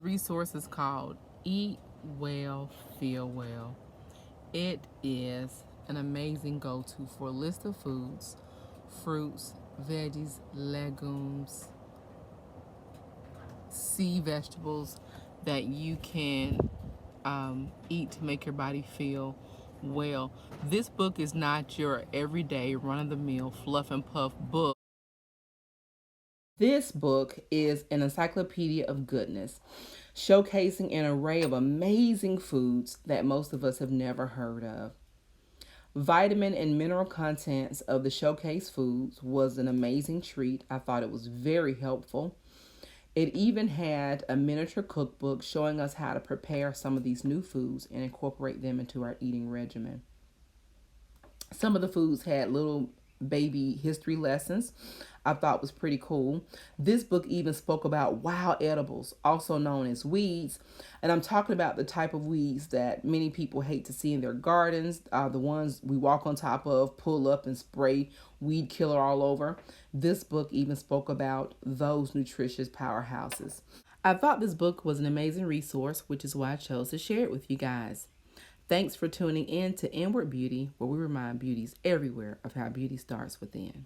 Resource is called Eat Well, Feel Well. It is an amazing go-to for a list of foods, fruits, veggies, legumes, sea vegetables that you can eat to make your body feel well. This book is not your everyday run-of-the-mill fluff and puff book. This book is an encyclopedia of goodness, showcasing an array of amazing foods that most of us have never heard of. Vitamin and mineral contents of the showcase foods was an amazing treat. I thought it was very helpful. It even had a miniature cookbook showing us how to prepare some of these new foods and incorporate them into our eating regimen. Some of the foods had little baby history lessons I thought was pretty cool. This book even spoke about wild edibles, also known as weeds. And I'm talking about the type of weeds that many people hate to see in their gardens, the ones we walk on top of, pull up, and spray weed killer all over. This book even spoke about those nutritious powerhouses. I thought this book was an amazing resource, which is why I chose to share it with you guys. Thanks for tuning in to Inward Beauty, where we remind beauties everywhere of how beauty starts within.